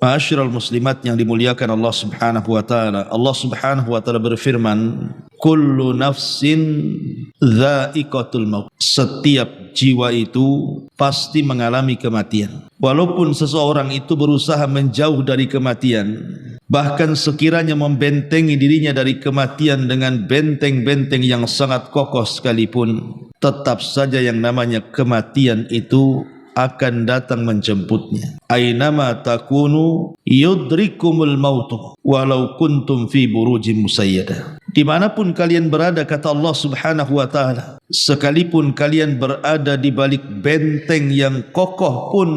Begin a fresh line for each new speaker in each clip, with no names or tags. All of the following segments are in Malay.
Ma'asyiral muslimat yang dimuliakan Allah Subhanahu wa taala. Allah Subhanahu wa taala berfirman, "Kullu nafsin dha'iqatul maut." Setiap jiwa itu pasti mengalami kematian. Walaupun seseorang itu berusaha menjauh dari kematian, bahkan sekiranya membentengi dirinya dari kematian dengan benteng-benteng yang sangat kokoh sekalipun, tetap saja yang namanya kematian itu akan datang menjemputnya. Ainama takunu yudrikumul mautu walau kuntum fi burujim musayyadah. Dimanapun kalian berada, kata Allah Subhanahu wa ta'ala, sekalipun kalian berada di balik benteng yang kokoh pun,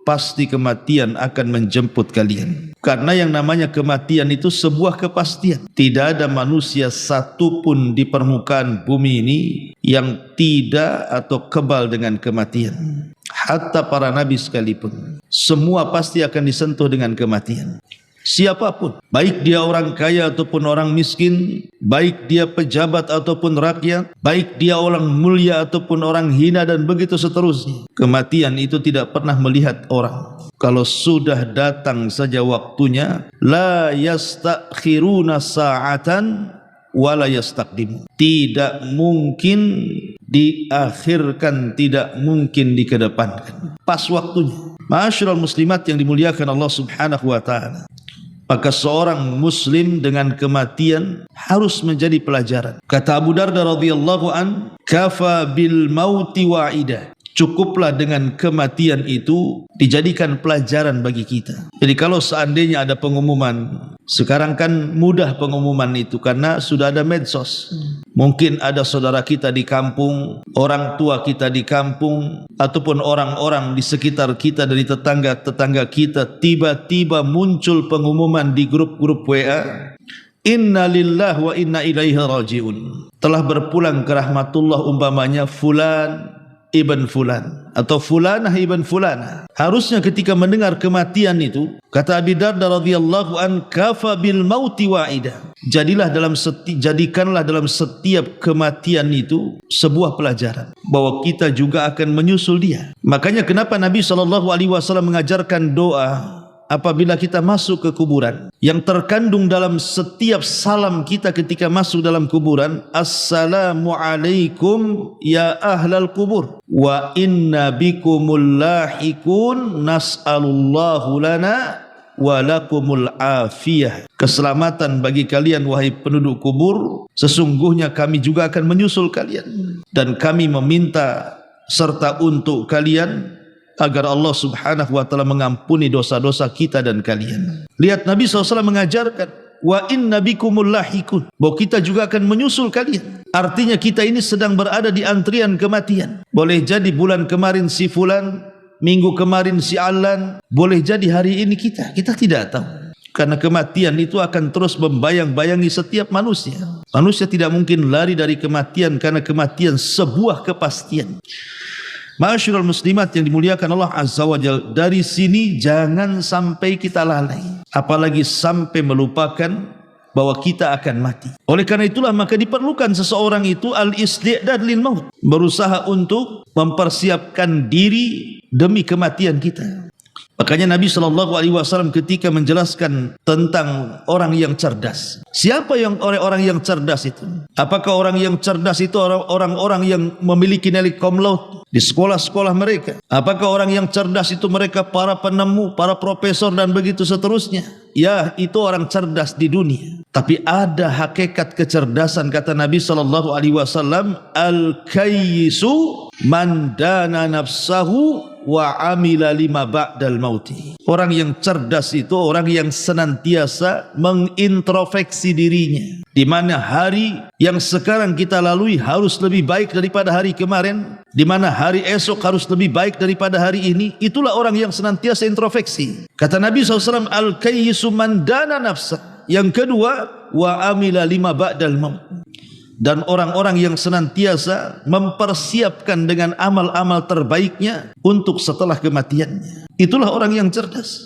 pasti kematian akan menjemput kalian. Karena yang namanya kematian itu sebuah kepastian. Tidak ada manusia satu pun di permukaan bumi ini yang tidak atau kebal dengan kematian. Hatta para nabi sekalipun, semua pasti akan disentuh dengan kematian. Siapapun, baik dia orang kaya ataupun orang miskin, baik dia pejabat ataupun rakyat, baik dia orang mulia ataupun orang hina, dan begitu seterusnya. Kematian itu tidak pernah melihat orang. Kalau sudah datang saja waktunya, la yastakhiruna sa'atan wa la yastaqdimun. Tidak mungkin diakhirkan, tidak mungkin dikedepankan. Pas waktunya. Ma'asyiral muslimat yang dimuliakan Allah Subhanahu wa ta'ala, maka seorang muslim dengan kematian harus menjadi pelajaran. Kata Abu Darda radhiyallahu an, "Kafa bil mauti wa'ida." Cukuplah dengan kematian itu dijadikan pelajaran bagi kita. Jadi kalau seandainya ada pengumuman, sekarang kan mudah pengumuman itu karena sudah ada medsos. Mungkin ada saudara kita di kampung, orang tua kita di kampung, ataupun orang-orang di sekitar kita dari tetangga-tetangga kita, tiba-tiba muncul pengumuman di grup-grup WA, "Inna lillahi wa inna ilaihi raji'un." Telah berpulang ke rahmatullah, umpamanya fulan ibn fulan atau fulanah ibn fulanah. Harusnya ketika mendengar kematian itu, kata Abi Darda radhiyallahu an, "Kafa bil mauti wa'ida." Jadikanlah dalam setiap kematian itu sebuah pelajaran bahwa kita juga akan menyusul dia. Makanya kenapa Nabi SAW mengajarkan doa apabila kita masuk ke kuburan, yang terkandung dalam setiap salam kita ketika masuk dalam kuburan, "Assalamu alaikum ya ahlal kubur wa inna bikumul lahikun nas'alullahu lana wa lakumul afiyah." Keselamatan bagi kalian wahai penduduk kubur, sesungguhnya kami juga akan menyusul kalian, dan kami meminta serta untuk kalian agar Allah Subhanahu wa ta'ala mengampuni dosa-dosa kita dan kalian. Lihat, Nabi SAW mengajarkan, "Wa inna bikumul lahikun," bahwa kita juga akan menyusul kalian. Artinya kita ini sedang berada di antrian kematian. Boleh jadi bulan kemarin si fulan, minggu kemarin si alan, boleh jadi hari ini kita tidak tahu. Karena kematian itu akan terus membayang-bayangi setiap manusia. Manusia tidak mungkin lari dari kematian, karena kematian sebuah kepastian. Ma'asyiral muslimat yang dimuliakan Allah Azza wa Jalla, dari sini jangan sampai kita lalai, apalagi sampai melupakan bahwa kita akan mati. Oleh karena itulah maka diperlukan seseorang itu al-isti'dad lil maut, berusaha untuk mempersiapkan diri demi kematian kita. Makanya Nabi SAW ketika menjelaskan tentang orang yang cerdas, siapa yang orang yang cerdas itu? Apakah orang yang cerdas itu orang-orang yang memiliki nilai cum laude di sekolah-sekolah mereka? Apakah orang yang cerdas itu mereka para penemu, para profesor dan begitu seterusnya? Ya, itu orang cerdas di dunia. Tapi ada hakikat kecerdasan, kata Nabi SAW, "Al-kayyisu man dana nafsahu wa amila lima ba'dal mauti." Orang yang cerdas itu orang yang senantiasa mengintrospeksi dirinya, di mana hari yang sekarang kita lalui harus lebih baik daripada hari kemarin, di mana hari esok harus lebih baik daripada hari ini. Itulah orang yang senantiasa introspeksi. Kata Nabi SAW, "Al-kayyisu man dana nafsah." Yang kedua, wa amila lima ba'dal maut. Dan orang-orang yang senantiasa mempersiapkan dengan amal-amal terbaiknya untuk setelah kematiannya. Itulah orang yang cerdas.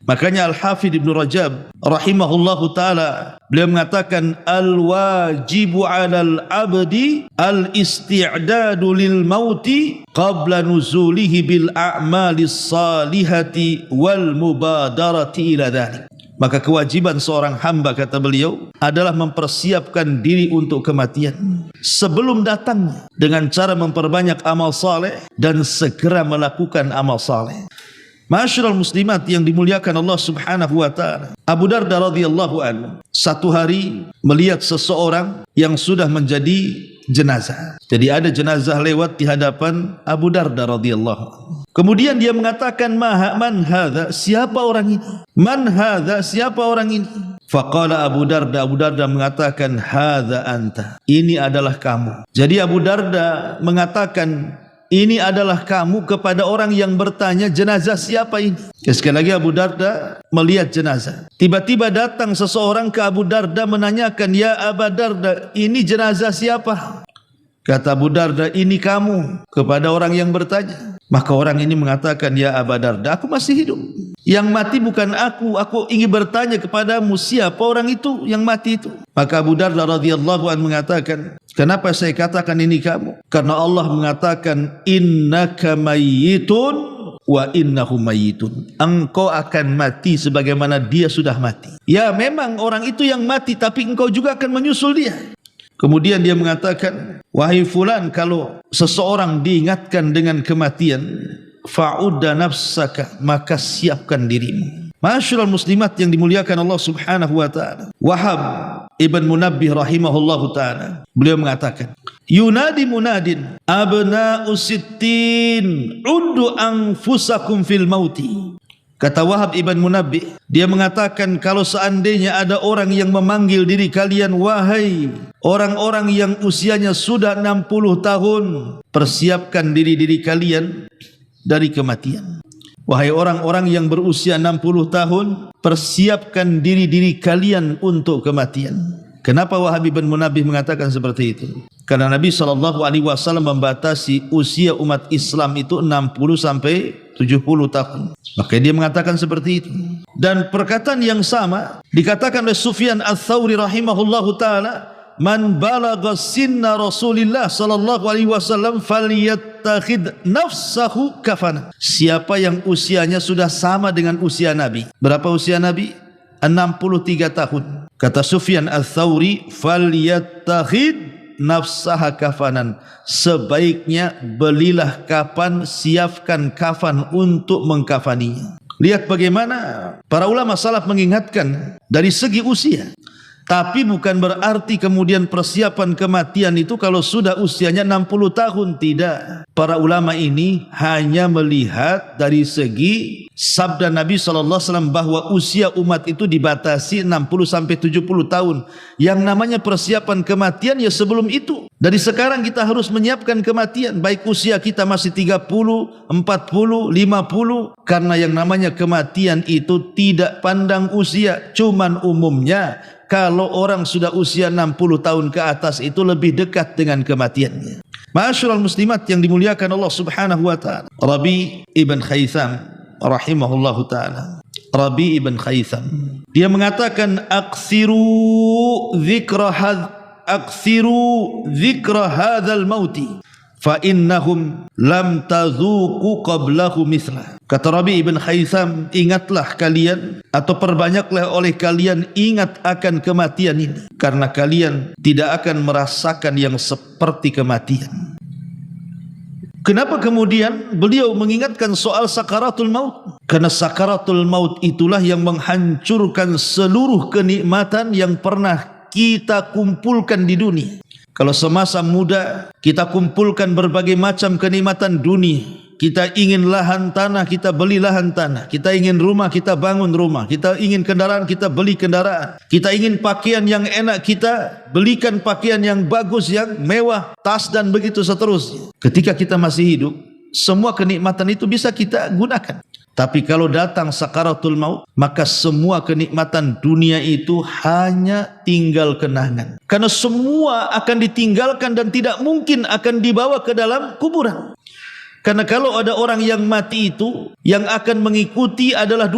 Makanya Al-Hafidh Ibn Rajab rahimahullahu ta'ala, beliau mengatakan al-wajibu 'alal abdi al-isti'dadu lil mauti qabla nuzulihi bil a'malis salihati wal mubadarati ila dhalik. Maka kewajiban seorang hamba, kata beliau, adalah mempersiapkan diri untuk kematian sebelum datangnya dengan cara memperbanyak amal saleh dan segera melakukan amal saleh. Ma'asyiral muslimat yang dimuliakan Allah Subhanahu wa taala. Abu Darda radhiyallahu anhu satu hari melihat seseorang yang sudah menjadi jenazah. Jadi ada jenazah lewat di hadapan Abu Darda radhiyallahu anhu. Kemudian dia mengatakan, man hadza? Siapa orang ini? Man hadza? Siapa orang ini? Faqala Abu Darda mengatakan, hadza anta. Ini adalah kamu. Jadi Abu Darda mengatakan, ini adalah kamu kepada orang yang bertanya, jenazah siapa ini? Sekali lagi Abu Darda melihat jenazah. Tiba-tiba datang seseorang ke Abu Darda menanyakan, ya Abu Darda, ini jenazah siapa? Kata Abu Darda, ini kamu, kepada orang yang bertanya. Maka orang ini mengatakan, ya Abu Darda, aku masih hidup. Yang mati bukan aku ingin bertanya kepadamu, siapa orang itu yang mati itu? Maka Abu Darda radhiyallahu anhu mengatakan, kenapa saya katakan ini kamu? Karena Allah mengatakan, innaka mayyitun wa innahu mayyitun. Engkau akan mati sebagaimana dia sudah mati. Ya memang orang itu yang mati, tapi engkau juga akan menyusul dia. Kemudian dia mengatakan, wahai fulan, kalau seseorang diingatkan dengan kematian, fa'udda nafsaka, maka siapkan dirimu. Ma'asyiral muslimat yang dimuliakan Allah Subhanahu wa taala. Wahab Ibn Munabbih rahimahullahu taala, beliau mengatakan, yunadi munadin abna'u sittin uddu anfusakum fil mauti. Kata Wahab Ibn Munabbih, dia mengatakan, kalau seandainya ada orang yang memanggil diri kalian, wahai orang-orang yang usianya sudah 60 tahun, persiapkan diri-diri kalian dari kematian. Wahai orang-orang yang berusia 60 tahun, persiapkan diri-diri kalian untuk kematian. Kenapa Wahab Ibn Munabbih mengatakan seperti itu? Karena Nabi SAW membatasi usia umat Islam itu 60 sampai 70 tahun. Maka dia mengatakan seperti itu. Dan perkataan yang sama dikatakan oleh Sufyan Ats-Tsauri rahimahullahu taala, man balagha sinna Rasulillah sallallahu alaihi wasallam falyattakhid nafsahu kafana. Siapa yang usianya sudah sama dengan usia Nabi. Berapa usia Nabi? 63 tahun. Kata Sufyan Ats-Tsauri, falyattakhid nafsaha kafanan. Sebaiknya belilah kafan, siapkan kafan untuk mengkafaninya. Lihat bagaimana para ulama salaf mengingatkan dari segi usia. Tapi bukan berarti kemudian persiapan kematian itu kalau sudah usianya 60 tahun. Tidak. Para ulama ini hanya melihat dari segi sabda Nabi SAW bahwa usia umat itu dibatasi 60 sampai 70 tahun. Yang namanya persiapan kematian ya sebelum itu. Dari sekarang kita harus menyiapkan kematian. Baik usia kita masih 30, 40, 50. Karena yang namanya kematian itu tidak pandang usia. Cuman umumnya kalau orang sudah usia 60 tahun ke atas itu lebih dekat dengan kematiannya. Ma'asyiral muslimat yang dimuliakan Allah Subhanahu wa taala. Rabi Ibn Khaytham rahimahullahu taala. Rabi Ibn Khaytham, dia mengatakan, aksiru dzikra hadzal mauti fa innahum lam tazuqu qablahu mithla. Kata Rabi Ibn Khaytham, ingatlah kalian atau perbanyaklah oleh kalian ingat akan kematian ini, karena kalian tidak akan merasakan yang seperti kematian. Kenapa kemudian beliau mengingatkan soal sakaratul maut? Karena sakaratul maut itulah yang menghancurkan seluruh kenikmatan yang pernah kita kumpulkan di dunia. Kalau semasa muda kita kumpulkan berbagai macam kenikmatan dunia. Kita ingin lahan tanah, kita beli lahan tanah. Kita ingin rumah, kita bangun rumah. Kita ingin kendaraan, kita beli kendaraan. Kita ingin pakaian yang enak, kita belikan pakaian yang bagus, yang mewah, tas dan begitu seterusnya. Ketika kita masih hidup, semua kenikmatan itu bisa kita gunakan. Tapi kalau datang sakaratul maut, maka semua kenikmatan dunia itu hanya tinggal kenangan. Karena semua akan ditinggalkan dan tidak mungkin akan dibawa ke dalam kuburan. Karena kalau ada orang yang mati itu, yang akan mengikuti adalah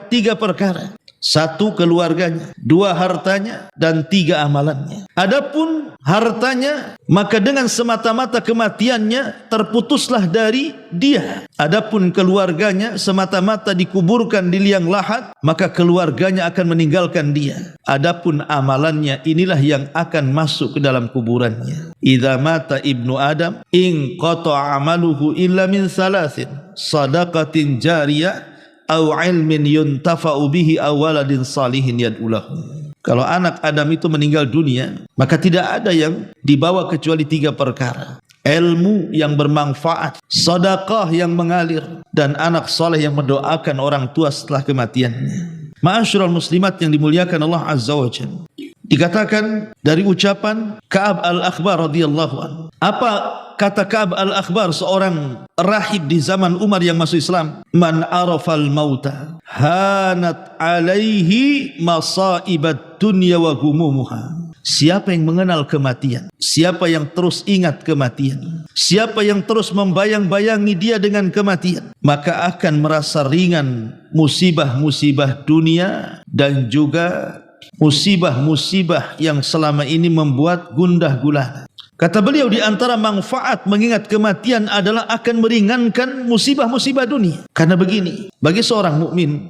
tiga perkara. 1, keluarganya, 2, hartanya, dan 3, amalannya. Adapun hartanya, maka dengan semata-mata kematiannya terputuslah dari dia. Adapun keluarganya, semata-mata dikuburkan di liang lahat, maka keluarganya akan meninggalkan dia. Adapun amalannya, inilah yang akan masuk ke dalam kuburannya. Idza mata ibnu Adam in qata'a amaluhu illa min salasin, sadaqatin jariyah au ilmin yuntafa'u bihi aw waladin salihin yad'u lahu. Kalau anak Adam itu meninggal dunia, maka tidak ada yang dibawa kecuali 3 perkara. Ilmu yang bermanfaat, sedekah yang mengalir, dan anak soleh yang mendoakan orang tua setelah kematiannya. Ma'asyiral muslimat yang dimuliakan Allah Azza wa Jalla. Dikatakan dari ucapan Ka'ab al-Akhbar radhiyallahu anhu. Apa kata Ka'ab al-Akhbar, seorang rahib di zaman Umar yang masuk Islam? Man arafal mauta hanat alaihi masaibat dunya wa humumuha. Siapa yang mengenal kematian, siapa yang terus ingat kematian, siapa yang terus membayang-bayangi dia dengan kematian, maka akan merasa ringan musibah-musibah dunia dan juga musibah-musibah yang selama ini membuat gundah gulana. Kata beliau, di antara manfaat mengingat kematian adalah akan meringankan musibah-musibah dunia. Karena begini, bagi seorang mukmin,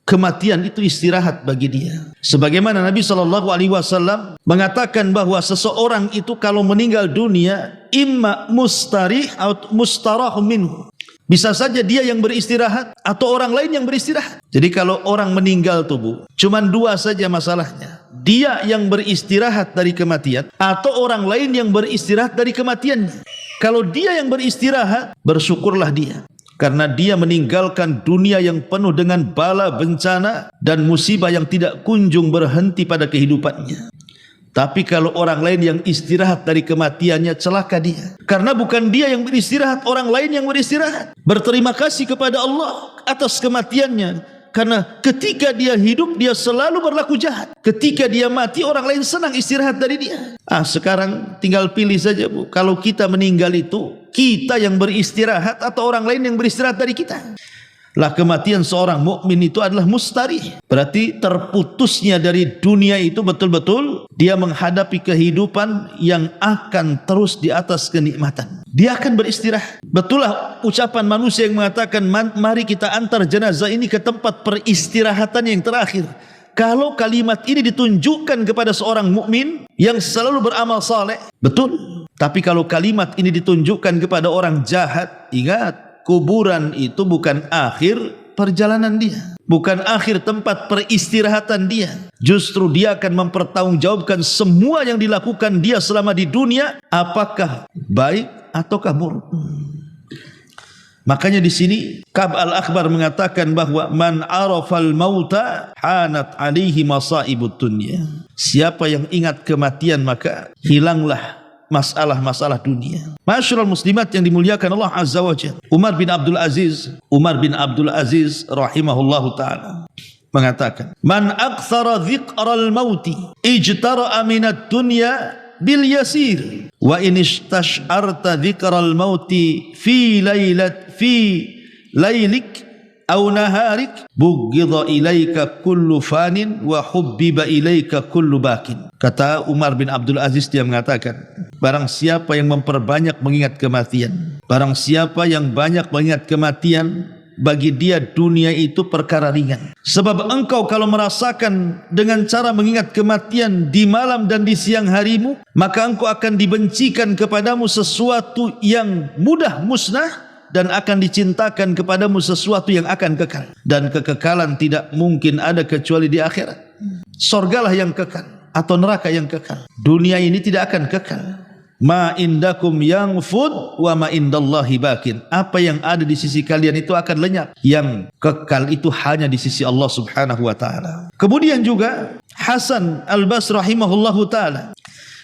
kematian itu istirahat bagi dia. Sebagaimana Nabi SAW mengatakan bahwa seseorang itu kalau meninggal dunia, imma mustarih atau mustarah minhu. Bisa saja dia yang beristirahat atau orang lain yang beristirahat. Jadi kalau orang meninggal tubuh, cuman 2 saja masalahnya. Dia yang beristirahat dari kematian atau orang lain yang beristirahat dari kematiannya. Kalau dia yang beristirahat, bersyukurlah dia. Karena dia meninggalkan dunia yang penuh dengan bala bencana dan musibah yang tidak kunjung berhenti pada kehidupannya. Tapi kalau orang lain yang istirahat dari kematiannya, celaka dia. Karena bukan dia yang beristirahat, orang lain yang beristirahat. Berterima kasih kepada Allah atas kematiannya. Karena ketika dia hidup, dia selalu berlaku jahat. Ketika dia mati, orang lain senang istirahat dari dia. Sekarang tinggal pilih saja, Bu. Kalau kita meninggal itu, kita yang beristirahat atau orang lain yang beristirahat dari kita? Lah, kematian seorang mukmin itu adalah mustarih. Berarti terputusnya dari dunia itu betul-betul dia menghadapi kehidupan yang akan terus di atas kenikmatan. Dia akan beristirahat. Betullah ucapan manusia yang mengatakan, mari kita antar jenazah ini ke tempat peristirahatan yang terakhir. Kalau kalimat ini ditunjukkan kepada seorang mukmin yang selalu beramal saleh, betul. Tapi kalau kalimat ini ditunjukkan kepada orang jahat, ingat, kuburan itu bukan akhir perjalanan dia, bukan akhir tempat peristirahatan dia. Justru dia akan mempertanggungjawabkan semua yang dilakukan dia selama di dunia, apakah baik ataukah buruk. Makanya di sini Ka'ab al-Akhbar mengatakan bahwa man arafal mauta hanat alaihi masaibud dunya. Siapa yang ingat kematian, maka hilanglah masalah-masalah dunia. Ma'asyiral muslimat yang dimuliakan Allah Azza wa Jalla. Umar bin Abdul Aziz rahimahullahu ta'ala mengatakan, man aktsara dzikral mauti ijtara'a minad dunya bil yasir wa in istash'arta dzikral mauti fi lailik aw naharik bughidha ilaika kullu fanin wa hubbiba ilaika kullu bakin. Kata Umar bin Abdul Aziz, dia mengatakan, barang siapa yang memperbanyak mengingat kematian, barang siapa yang banyak mengingat kematian, bagi dia dunia itu perkara ringan. Sebab engkau kalau merasakan dengan cara mengingat kematian di malam dan di siang harimu, maka engkau akan dibencikan kepadamu sesuatu yang mudah musnah, dan akan dicintakan kepadamu sesuatu yang akan kekal. Dan kekekalan tidak mungkin ada kecuali di akhirat. Surgalah yang kekal atau neraka yang kekal. Dunia ini tidak akan kekal. Ma indakum yanfud wa ma indallahi bakin. Apa yang ada di sisi kalian itu akan lenyap. Yang kekal itu hanya di sisi Allah Subhanahu wa taala. Kemudian juga Hasan Al-Basri rahimahullahu taala,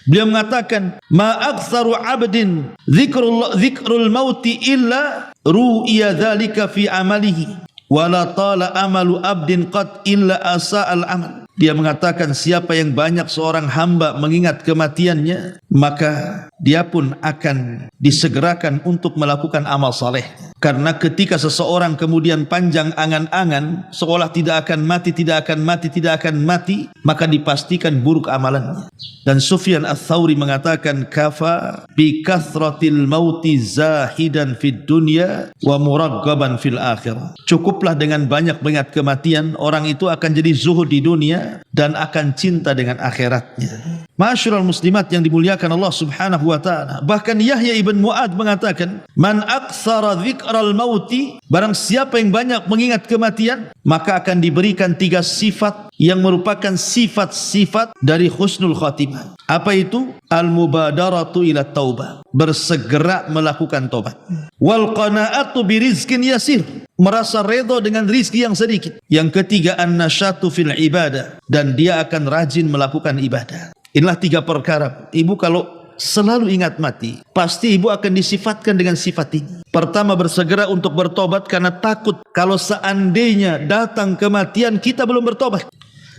beliau mengatakan, ma aktsaru 'abdin dzikrul mauti illa ru'iya dzalika fi amalihi wa la tala amalu 'abdin qad illa asa'al amal. Dia mengatakan siapa yang banyak seorang hamba mengingat kematiannya, maka dia pun akan disegerakan untuk melakukan amal saleh. Karena ketika seseorang kemudian panjang angan-angan seolah tidak akan mati, tidak akan mati, tidak akan mati, maka dipastikan buruk amalannya. Dan Sufyan Ats-Tsauri mengatakan kafa bi kathratil mauti zahidan fid dunya wa muraggaban fil akhirah. Cukuplah dengan banyak mengingat kematian, orang itu akan jadi zuhud di dunia dan akan cinta dengan akhiratnya. Ma'asyiral muslimat yang dimuliakan Allah Subhanahu wa taala. Bahkan Yahya ibn Mu'adz mengatakan, "Man aktsara dzikral mauti," barang siapa yang banyak mengingat kematian, maka akan diberikan 3 sifat yang merupakan sifat-sifat dari husnul khatimah. Apa itu? Al-mubadaratu ila taubah, bersegera melakukan tobat. Wal qanaatu birizqin yasir, merasa redha dengan rizki yang sedikit. Yang ketiga, an-nasyatu fil ibadah, dan dia akan rajin melakukan ibadah. Inilah 3 perkara. Ibu kalau selalu ingat mati, pasti ibu akan disifatkan dengan sifat ini. Pertama, bersegera untuk bertobat karena takut kalau seandainya datang kematian kita belum bertobat.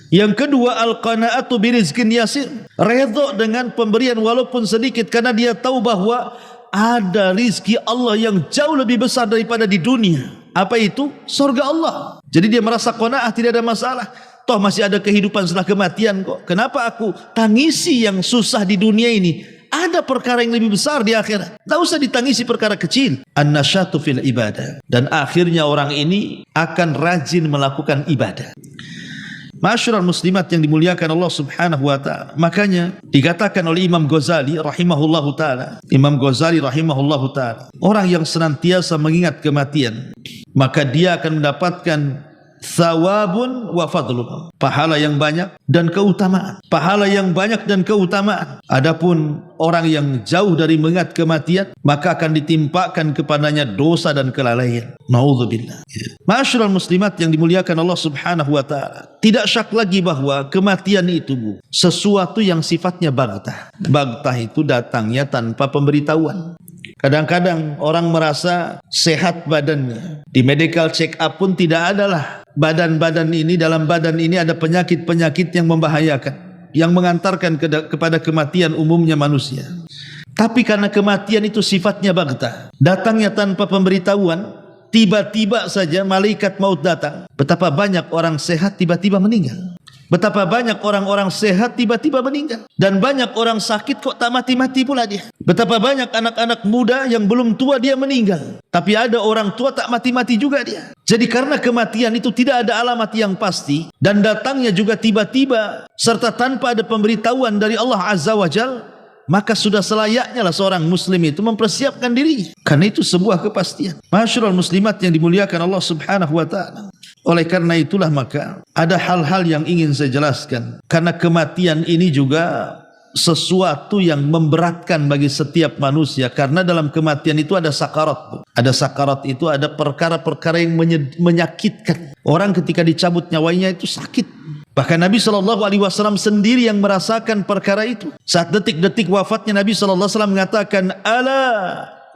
Yang kedua, al-qanaatu birizqin yasir, redha dengan pemberian walaupun sedikit karena dia tahu bahwa ada rizki Allah yang jauh lebih besar daripada di dunia. Apa itu? Surga Allah. Jadi dia merasa qanaah, tidak ada masalah. Toh masih ada kehidupan setelah kematian kok. Kenapa aku tangisi yang susah di dunia ini? Ada perkara yang lebih besar di akhirat. Tak usah ditangisi perkara kecil. An-nasyatu fil ibadah. Dan akhirnya orang ini akan rajin melakukan ibadah. Ma'asyiral muslimat yang dimuliakan Allah Subhanahu wa taala. Makanya dikatakan oleh Imam Ghazali rahimahullahu taala, orang yang senantiasa mengingat kematian, maka dia akan mendapatkan thawabun wa fadlun, pahala yang banyak dan keutamaan. Pahala yang banyak dan keutamaan. Adapun orang yang jauh dari mengingat kematian, maka akan ditimpakan kepadanya dosa dan kelalaian. Nauzubillah. Ma'asyiral muslimat yang dimuliakan Allah Subhanahu wa taala. Tidak syak lagi bahwa kematian itu, Bu, sesuatu yang sifatnya baghtah. Baghtah itu datangnya tanpa pemberitahuan. Kadang-kadang orang merasa sehat badannya. Di medical check up pun tidak adalah badan-badan ini, dalam badan ini ada penyakit-penyakit yang membahayakan, yang mengantarkan kepada kematian umumnya manusia. Tapi karena kematian itu sifatnya baghtah, datangnya tanpa pemberitahuan, tiba-tiba saja malaikat maut datang. Betapa banyak orang sehat tiba-tiba meninggal. Betapa banyak orang-orang sehat tiba-tiba meninggal. Dan banyak orang sakit kok tak mati-mati pula dia. Betapa banyak anak-anak muda yang belum tua dia meninggal. Tapi ada orang tua tak mati-mati juga dia. Jadi karena kematian itu tidak ada alamat yang pasti, dan datangnya juga tiba-tiba serta tanpa ada pemberitahuan dari Allah Azza wa Jalla, maka sudah selayaknya lah seorang muslim itu mempersiapkan diri. Karena itu sebuah kepastian. Ma'asyiral muslimat yang dimuliakan Allah Subhanahu wa taala. Oleh karena itulah maka ada hal-hal yang ingin saya jelaskan. Karena kematian ini juga sesuatu yang memberatkan bagi setiap manusia. Karena dalam kematian itu ada sakarat. Ada sakarat itu ada perkara-perkara yang menyakitkan. Orang ketika dicabut nyawanya itu sakit. Bahkan Nabi SAW sendiri yang merasakan perkara itu. Saat detik-detik wafatnya Nabi SAW mengatakan, "Ala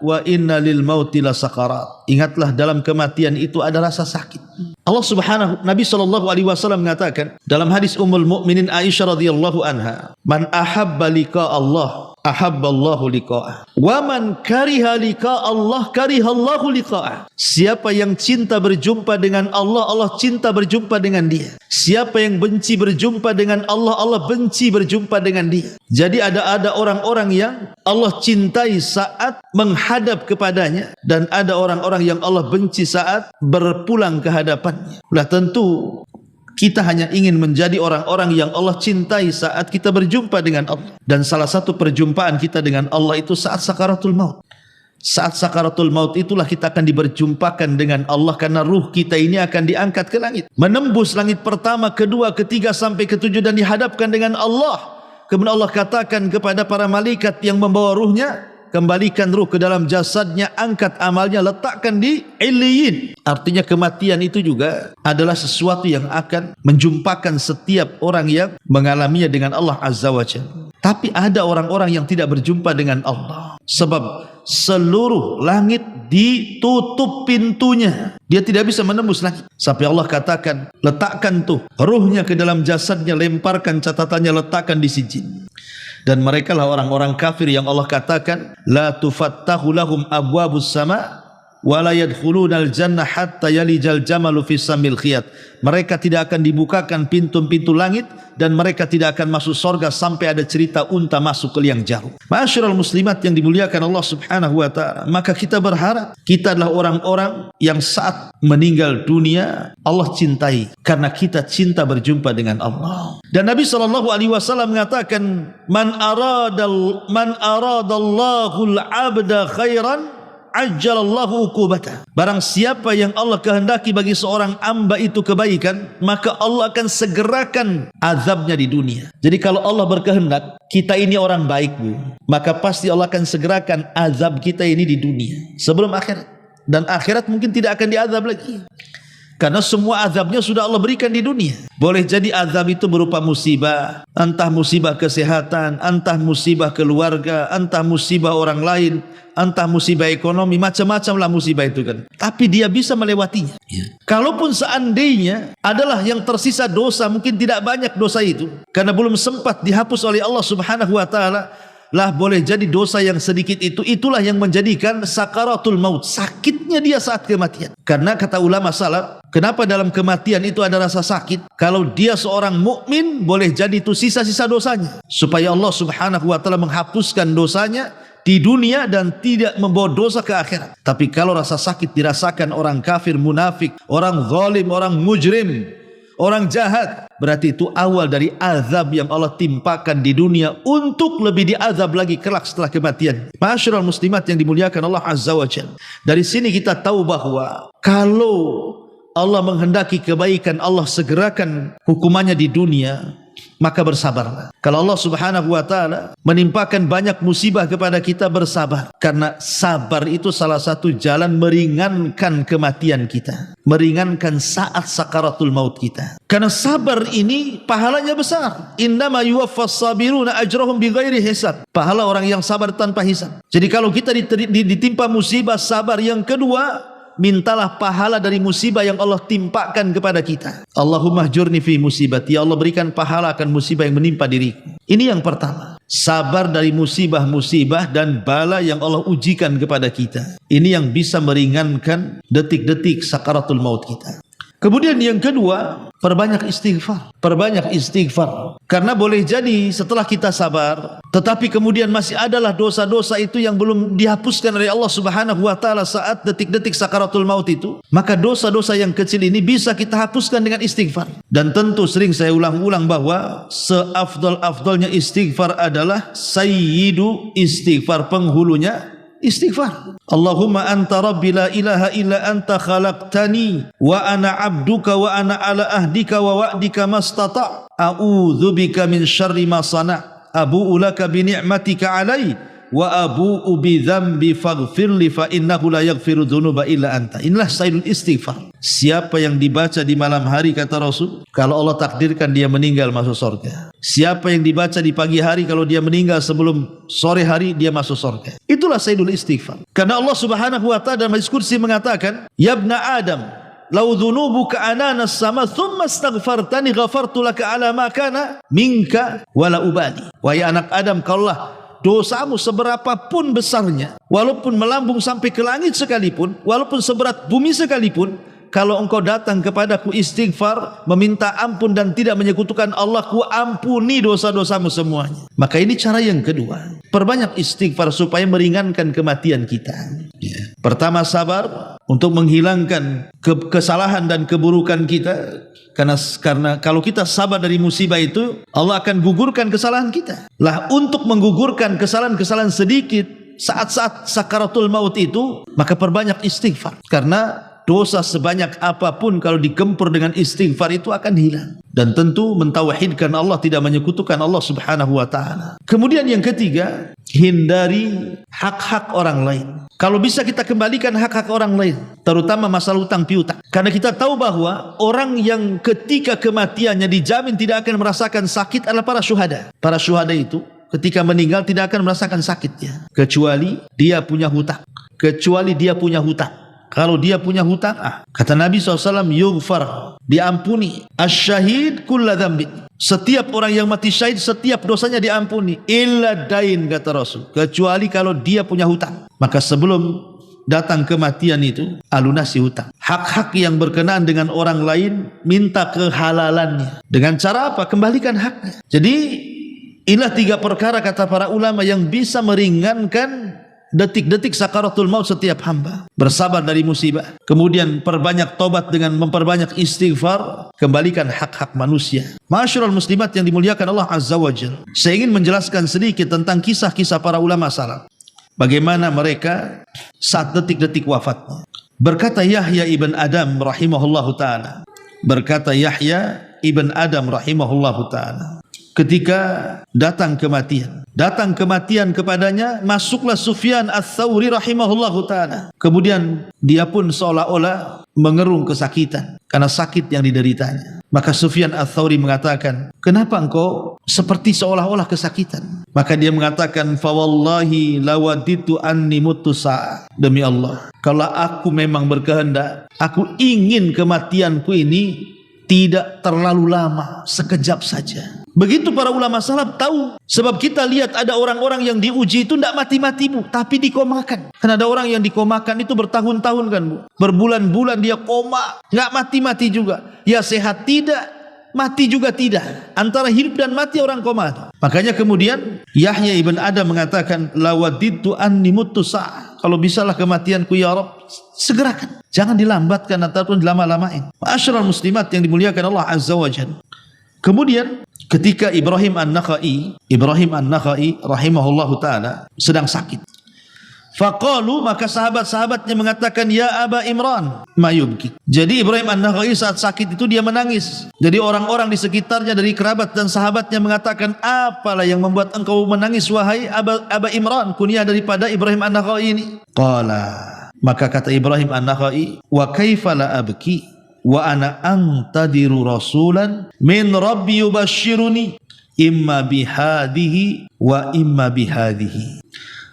wa inna lil mauti la sakarat." Ingatlah, dalam kematian itu ada rasa sakit. Nabi SAW mengatakan dalam hadis Ummul Mukminin Aisyah radhiyallahu anha, "Man ahabba liqa Allah, ahabballahu liqa'ah. Wa man kariha liqa Allah, karihallahu liqa'ah." Siapa yang cinta berjumpa dengan Allah, Allah cinta berjumpa dengan dia. Siapa yang benci berjumpa dengan Allah, Allah benci berjumpa dengan dia. Jadi ada orang-orang yang Allah cintai saat menghadap kepadanya, dan ada orang-orang yang Allah benci saat berpulang ke hadapannya. Lah tentu kita hanya ingin menjadi orang-orang yang Allah cintai saat kita berjumpa dengan Allah. Dan salah satu perjumpaan kita dengan Allah itu saat sakaratul maut. Saat sakaratul maut itulah kita akan diberjumpakan dengan Allah, karena ruh kita ini akan diangkat ke langit, menembus langit pertama, kedua, ketiga sampai ketujuh, dan dihadapkan dengan Allah. Kemudian Allah katakan kepada para malaikat yang membawa ruhnya, kembalikan ruh ke dalam jasadnya, angkat amalnya, letakkan di Illiyin. Artinya kematian itu juga adalah sesuatu yang akan menjumpakan setiap orang yang mengalaminya dengan Allah Azza wa Jalla. Tapi ada orang-orang yang tidak berjumpa dengan Allah. Sebab seluruh langit ditutup pintunya. Dia tidak bisa menembus lagi. Sampai Allah katakan, letakkan tuh ruhnya ke dalam jasadnya, lemparkan catatannya, letakkan di sijin. Dan mereka lah orang-orang kafir yang Allah katakan, la tufattahu lahum abwabus sama wa la yadkhulunal jannah hatta yalijal jamalu fis samil khiyat. Mereka tidak akan dibukakan pintu-pintu langit dan mereka tidak akan masuk surga sampai ada cerita unta masuk ke liang jarum. Ma'asyiral muslimat yang dimuliakan Allah Subhanahu wa taala, maka kita berharap kita adalah orang-orang yang saat meninggal dunia Allah cintai karena kita cinta berjumpa dengan Allah. Dan Nabi sallallahu alaihi wasallam mengatakan, man aradallahul abda khairan ajjalallahu uqubata. Barang siapa yang Allah kehendaki bagi seorang hamba itu kebaikan, maka Allah akan segerakan azabnya di dunia. Jadi kalau Allah berkehendak kita ini orang baik, Bu, maka pasti Allah akan segerakan azab kita ini di dunia sebelum akhirat. Dan akhirat mungkin tidak akan diazab lagi, karena semua azabnya sudah Allah berikan di dunia. Boleh jadi azab itu berupa musibah, entah musibah kesehatan, entah musibah keluarga, entah musibah orang lain, entah musibah ekonomi, macam-macam lah musibah itu kan. Tapi dia bisa melewatinya. Kalaupun seandainya adalah yang tersisa dosa, mungkin tidak banyak dosa itu, karena belum sempat dihapus oleh Allah Subhanahu wa taala, lah boleh jadi dosa yang sedikit itu, itulah yang menjadikan sakaratul maut, sakitnya dia saat kematian. Karena kata ulama salaf, kenapa dalam kematian itu ada rasa sakit? Kalau dia seorang mukmin, boleh jadi itu sisa-sisa dosanya, supaya Allah Subhanahu wa taala menghapuskan dosanya di dunia dan tidak membawa dosa ke akhirat. Tapi kalau rasa sakit dirasakan orang kafir, munafik, orang zalim, orang mujrim, orang jahat, berarti itu awal dari azab yang Allah timpakan di dunia untuk lebih diazab lagi kelak setelah kematian. Ma'asyiral muslimat yang dimuliakan Allah Azza wa Jalla. Dari sini kita tahu bahwa kalau Allah menghendaki kebaikan, Allah segerakan hukumannya di dunia, maka bersabarlah. Kalau Allah Subhanahu wa taala menimpakan banyak musibah kepada kita, bersabar. Karena sabar itu salah satu jalan meringankan kematian kita, meringankan saat sakaratul maut kita. Karena sabar ini pahalanya besar. Innama yuwaffas sabiruna ajrahum bighairi hisab. Pahala orang yang sabar tanpa hisab. Jadi kalau kita ditimpa musibah, sabar. Yang kedua, mintalah pahala dari musibah yang Allah timpakan kepada kita. Allahumma ajurni fi musibati, ya Allah berikan pahala akan musibah yang menimpa diriku. Ini yang pertama, sabar dari musibah-musibah dan bala yang Allah ujikan kepada kita. Ini yang bisa meringankan detik-detik sakaratul maut kita. Kemudian yang kedua, perbanyak istighfar. Perbanyak istighfar. Karena boleh jadi setelah kita sabar, tetapi kemudian masih adalah dosa-dosa itu yang belum dihapuskan oleh Allah Subhanahu wa taala saat detik-detik sakaratul maut itu. Maka dosa-dosa yang kecil ini bisa kita hapuskan dengan istighfar. Dan tentu sering saya ulang-ulang bahwa seafdal-afdalnya istighfar adalah sayyidu istighfar, penghulunya istighfar. Allahumma anta rabbi la ilaha illa anta khalaqtani wa ana abduka wa ana ala ahdika wa wa'dika mastata' a'udzubika min syarri ma sana' abu'u laka bi ni'matika alai wa abu'u bi dzambi faghfirli fa innahu la yaghfiru dzunuba illa anta. Inilah sayyidul istighfar. Siapa yang dibaca di malam hari, kata Rasul, kalau Allah takdirkan dia meninggal masuk surga. Siapa yang dibaca di pagi hari, kalau dia meninggal sebelum sore hari, dia masuk surga. Itulah sayyidul istighfar. Karena Allah Subhanahu wa taala dalam hadis qudsi mengatakan, ya ibna Adam, lau dhunubuka ananas sama thumma astaghfartani ghafartu laka ala ma kana minka wala ubali. Wahai anak Adam, kalaulah dosamu seberapapun besarnya, walaupun melambung sampai ke langit sekalipun, walaupun seberat bumi sekalipun, kalau engkau datang kepadaku istighfar, meminta ampun dan tidak menyekutukan Allah, ku ampuni dosa-dosamu semuanya. Maka ini cara yang kedua, perbanyak istighfar supaya meringankan kematian kita. Pertama, sabar untuk menghilangkan kesalahan dan keburukan kita. Karena kalau kita sabar dari musibah itu, Allah akan gugurkan kesalahan kita. Lah untuk menggugurkan kesalahan-kesalahan sedikit saat-saat sakaratul maut itu, maka perbanyak istighfar. Karena dosa sebanyak apapun kalau digempur dengan istighfar itu akan hilang. Dan tentu mentauhidkan Allah, tidak menyekutukan Allah Subhanahu wa taala. Kemudian yang ketiga, hindari hak-hak orang lain. Kalau bisa kita kembalikan hak-hak orang lain, terutama masalah hutang piutang. Karena kita tahu bahwa orang yang ketika kematiannya dijamin tidak akan merasakan sakit adalah para syuhada. Para syuhada itu ketika meninggal tidak akan merasakan sakit ya, kecuali dia punya hutang. Kalau dia punya hutang, kata Nabi SAW, yughfar, diampuni. Asyahid kulla dzambin, setiap orang yang mati syahid setiap dosanya diampuni. Illa dain, kata Rasul, kecuali kalau dia punya hutang. Maka sebelum datang kematian itu, alunasi hutang. Hak-hak yang berkenaan dengan orang lain, minta kehalalannya. Dengan cara apa? Kembalikan haknya. Jadi inilah 3 perkara kata para ulama yang bisa meringankan detik-detik sakaratul maut setiap hamba. Bersabar dari musibah, kemudian perbanyak tobat dengan memperbanyak istighfar, kembalikan hak-hak manusia. Ma'asyiral muslimat yang dimuliakan Allah Azza wa Jalla, saya ingin menjelaskan sedikit tentang kisah-kisah para ulama salaf, bagaimana mereka saat detik-detik wafatnya. Berkata Yahya ibn Adam rahimahullahu ta'ala, ketika datang kematian kepadanya, masuklah Sufyan Ats-Tsauri rahimahullahu ta'ala. Kemudian dia pun seolah-olah mengerung kesakitan karena sakit yang dideritanya. Maka Sufyan Ats-Tsauri mengatakan, kenapa engkau seperti seolah-olah kesakitan? Maka dia mengatakan, fa wallahi lawaditu anni mutu sa'a, demi Allah, kalau aku memang berkehendak, aku ingin kematianku ini tidak terlalu lama, sekejap saja. Begitu para ulama salaf tahu. Sebab kita lihat ada orang-orang yang diuji itu tidak mati-mati, Bu, tapi dikomakan. Karena ada orang yang dikomakan itu bertahun-tahun kan, Bu. Berbulan-bulan dia koma, nggak mati-mati juga. Ya sehat tidak, mati juga tidak. Antara hidup dan mati orang koma. Makanya kemudian Yahya ibn Adam mengatakan, lawadidtu anni mutu sa'a, kalau bisalah kematianku ya Rabb, segerakan, jangan dilambatkan ataupun dilama-lamain. Ma'asyiral muslimat yang dimuliakan Allah Azza wa Jalla. Kemudian ketika Ibrahim An-Nakhai rahimahullahu ta'ala sedang sakit, faqalu, maka sahabat-sahabatnya mengatakan, ya Aba Imran ma yubki. Jadi Ibrahim An-Nakhai saat sakit itu dia menangis. Jadi orang-orang di sekitarnya dari kerabat dan sahabatnya mengatakan, apalah yang membuat engkau menangis wahai Aba Imran, kunyah daripada Ibrahim An-Nakhai ini. Qala, maka kata Ibrahim An-Nakhai, wa kaifa la abki wa ana antadiru rasulan min rabbi yubashshiruni imma bihadhihi wa imma bihadhihi.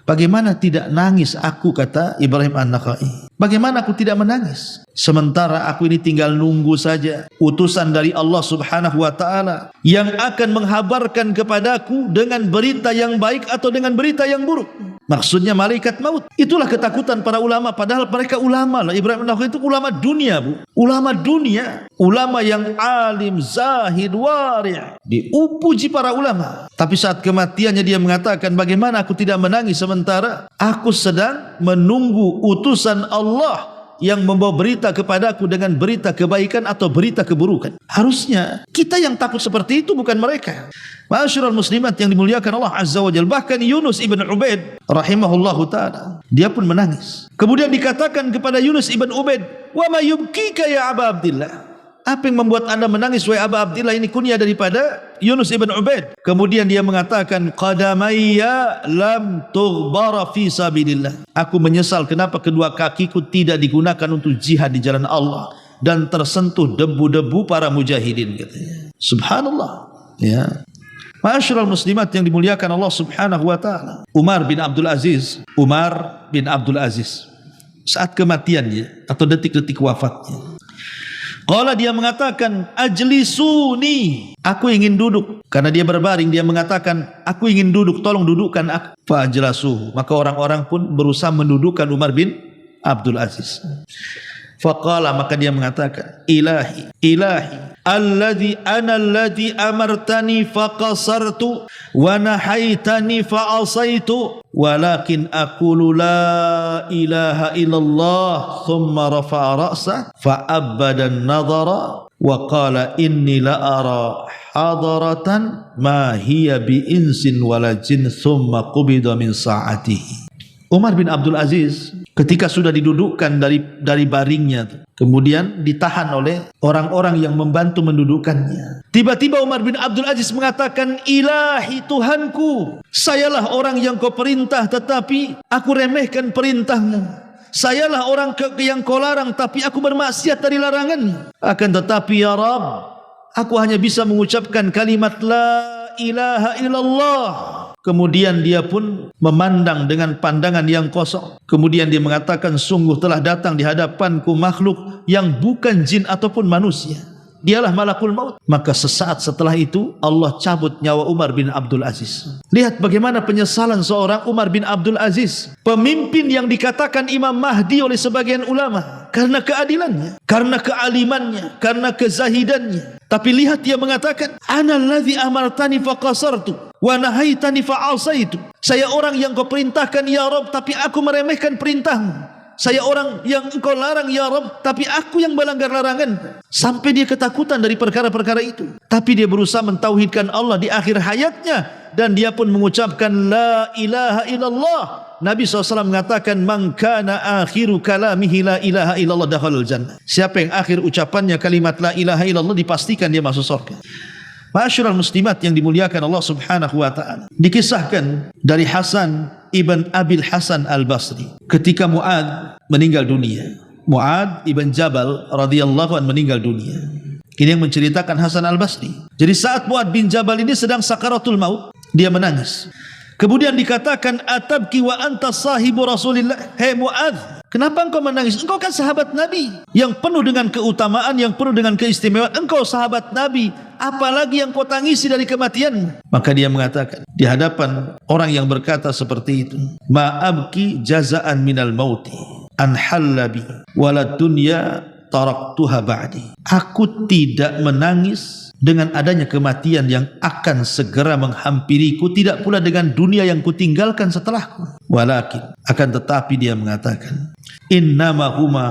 Bagaimana tidak nangis aku, kata Ibrahim An-Nakhai. Bagaimana aku tidak menangis? Sementara aku ini tinggal nunggu saja utusan dari Allah Subhanahu wa ta'ala yang akan menghabarkan kepadaku dengan berita yang baik atau dengan berita yang buruk. Maksudnya malaikat maut. Itulah ketakutan para ulama, padahal mereka ulama lah. Ibrahim An-Nakhai itu ulama dunia, Bu. Ulama dunia, ulama yang alim, zahid, wari', diupuji para ulama. Tapi saat kematiannya dia mengatakan, bagaimana aku tidak menangis sementara aku sedang menunggu utusan Allah yang membawa berita kepadaku dengan berita kebaikan atau berita keburukan. Harusnya kita yang takut seperti itu, bukan mereka. Ma'asyiral muslimat yang dimuliakan Allah Azza wa Jalla. Bahkan Yunus ibn Ubaid rahimahullahu ta'ala, dia pun menangis. Kemudian dikatakan kepada Yunus ibn Ubaid, wa ma yubkika ya Aba Abdillah, apa yang membuat anda menangis wahai Aba Abdillah? Ini kunyah daripada Yunus ibn Ubaid. Kemudian dia mengatakan, qadamayya lam tughbara fi sabilillah, aku menyesal kenapa kedua kakiku tidak digunakan untuk jihad di jalan Allah dan tersentuh debu-debu para mujahidin, katanya. Subhanallah, ya. Ma'asyiral muslimat yang dimuliakan Allah Subhanahu wa ta'ala. Umar bin Abdul Aziz saat kematiannya atau detik-detik wafatnya, qala, dia mengatakan, ajlisuni, aku ingin duduk. Karena dia berbaring, dia mengatakan, aku ingin duduk, tolong dudukkan aku. Fa'ajlasuhu, maka orang-orang pun berusaha mendudukkan Umar bin Abdul Aziz. Faqala, maka dia mengatakan, ilahi alladhi amartani faqasartu wa nahaitani fa'asaitu walakin aqulu la ilaha illallah. Thumma rafa'a ra'sa fa'abbada an-nadhara wa qala inni la ara hadaratan ma hiya bi insin wala jin thumma qubida min sa'atihi. Umar bin Abdul Aziz ketika sudah didudukkan dari baringnya, kemudian ditahan oleh orang-orang yang membantu mendudukkannya. Tiba-tiba Umar bin Abdul Aziz mengatakan, ilahi Tuhanku, sayalah orang yang kau perintah tetapi aku remehkan perintahmu. Sayalah orang yang kau larang tapi aku bermaksiat dari larangan. Akan tetapi ya Rabb, aku hanya bisa mengucapkan kalimat la ilaha illallah. kemudian dia pun memandang dengan pandangan yang kosong. Kemudian dia mengatakan, sungguh telah datang di hadapanku makhluk yang bukan jin ataupun manusia. Dialah malakul maut. Maka sesaat setelah itu Allah cabut nyawa Umar bin Abdul Aziz. Lihat bagaimana penyesalan seorang Umar bin Abdul Aziz, pemimpin yang dikatakan Imam Mahdi oleh sebagian ulama, karena keadilannya, karena kealimannya, karena kezahidannya. Tapi lihat dia mengatakan, ana allazi amartani faqasartu wa nahaitani fa'asaitu. Saya orang yang kau perintahkan ya Rabb, tapi aku meremehkan perintahmu. Saya orang yang engkau larang ya Rabb, tapi aku yang melanggar larangan. Sampai dia ketakutan dari perkara-perkara itu. Tapi dia berusaha mentauhidkan Allah di akhir hayatnya. Dan dia pun mengucapkan la ilaha illallah. Nabi SAW mengatakan, man kana akhiru kalamihi la ilaha illallah dakhalul jannah. Siapa yang akhir ucapannya kalimat la ilaha illallah, dipastikan dia masuk surga. Ma'asyiral muslimat yang dimuliakan Allah Subhanahu wa taala. Dikisahkan dari Hasan ibn Abil Hasan Al-Basri ketika Mu'ad meninggal dunia. Mu'ad ibn Jabal radhiyallahu anhu meninggal dunia. Ini yang menceritakan Hasan Al-Basri. Jadi saat Mu'ad bin Jabal ini sedang sakaratul maut, dia menangis. Kemudian dikatakan, atabki wa anta sahibu Rasulillah. Hei Mu'ad, kenapa engkau menangis? Engkau kan sahabat Nabi yang penuh dengan keutamaan, yang penuh dengan keistimewaan. Engkau sahabat Nabi, apalagi yang kau tangisi dari kematianmu? Maka dia mengatakan di hadapan orang yang berkata seperti itu, ma'abki jaza'an minal mauti an hallabi walad dunya taraktuha ba'di. Aku tidak menangis dengan adanya kematian yang akan segera menghampiriku, tidak pula dengan dunia yang kutinggalkan setelahku. Walakin, akan tetapi dia mengatakan, innama huma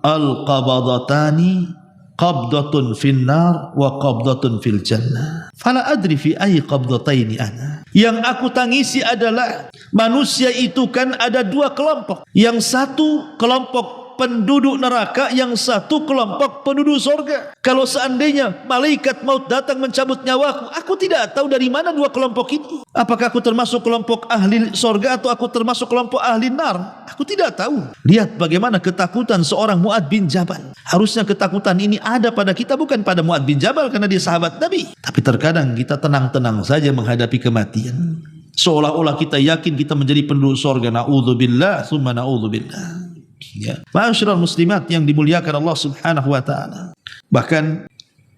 al-qabadatani qabdatun finnar wa qabdatun fil jannah. Fala adri fi ayyi qabdataini ana. Yang aku tangisi adalah manusia itu kan ada dua kelompok. Yang satu kelompok penduduk neraka, yang satu kelompok penduduk surga. Kalau seandainya malaikat maut datang mencabut nyawaku, aku tidak tahu dari mana dua kelompok ini. Apakah aku termasuk kelompok ahli surga atau aku termasuk kelompok ahli nar? Aku tidak tahu. Lihat bagaimana ketakutan seorang Mu'ad bin Jabal. Harusnya ketakutan ini ada pada kita, bukan pada Mu'ad bin Jabal karena dia sahabat Nabi. Tapi terkadang kita tenang-tenang saja menghadapi kematian, seolah-olah kita yakin kita menjadi penduduk surga. Na'udzubillah summa na'udzubillah. Ya. Ma'asyiral muslimat yang dimuliakan Allah Subhanahu wa taala. Bahkan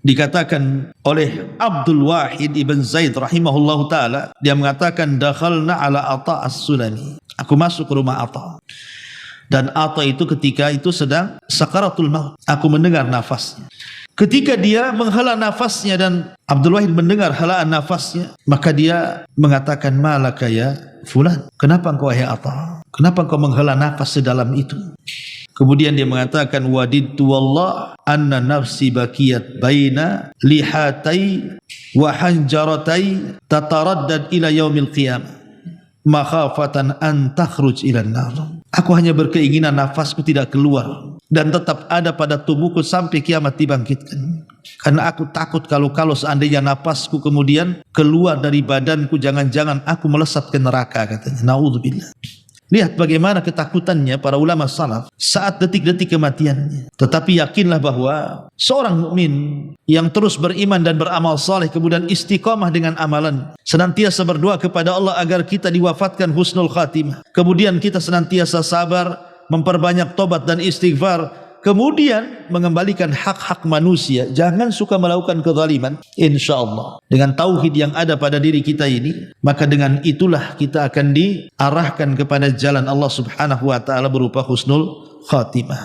dikatakan oleh Abdul Wahid ibn Zaid rahimahullahu taala, dia mengatakan, dakhalna ala Atha as-Sulami. Aku masuk ke rumah Atha. Dan Atha itu ketika itu sedang sakaratul maut. Aku mendengar nafasnya. Ketika dia menghela nafasnya dan Abdul Wahid mendengar helaan nafasnya, maka dia mengatakan, malaka ya fulan, kenapa engkau wahai Atha? Kenapa engkau menghela nafas sedalam itu? Kemudian dia mengatakan, wadidtu wallah anna nafsi bakiyat baina lihatai wa hanjaratai tataraddad ila yaumil qiyamah makhafatan an takhruj ila nar. Aku hanya berkeinginan nafasku tidak keluar dan tetap ada pada tubuhku sampai kiamat dibangkitkan. Karena aku takut kalau seandainya nafasku kemudian keluar dari badanku, jangan-jangan aku melesat ke neraka, katanya. Na'udzubillah. Lihat bagaimana ketakutannya para ulama salaf saat detik-detik kematiannya. Tetapi yakinlah bahwa seorang mukmin yang terus beriman dan beramal saleh, kemudian istiqamah dengan amalan, senantiasa berdoa kepada Allah agar kita diwafatkan husnul khatimah. Kemudian kita senantiasa sabar, memperbanyak tobat dan istighfar, kemudian mengembalikan hak-hak manusia. Jangan suka melakukan kezaliman. InsyaAllah dengan tauhid yang ada pada diri kita ini, maka dengan itulah kita akan diarahkan kepada jalan Allah Subhanahu wa ta'ala berupa husnul khatimah.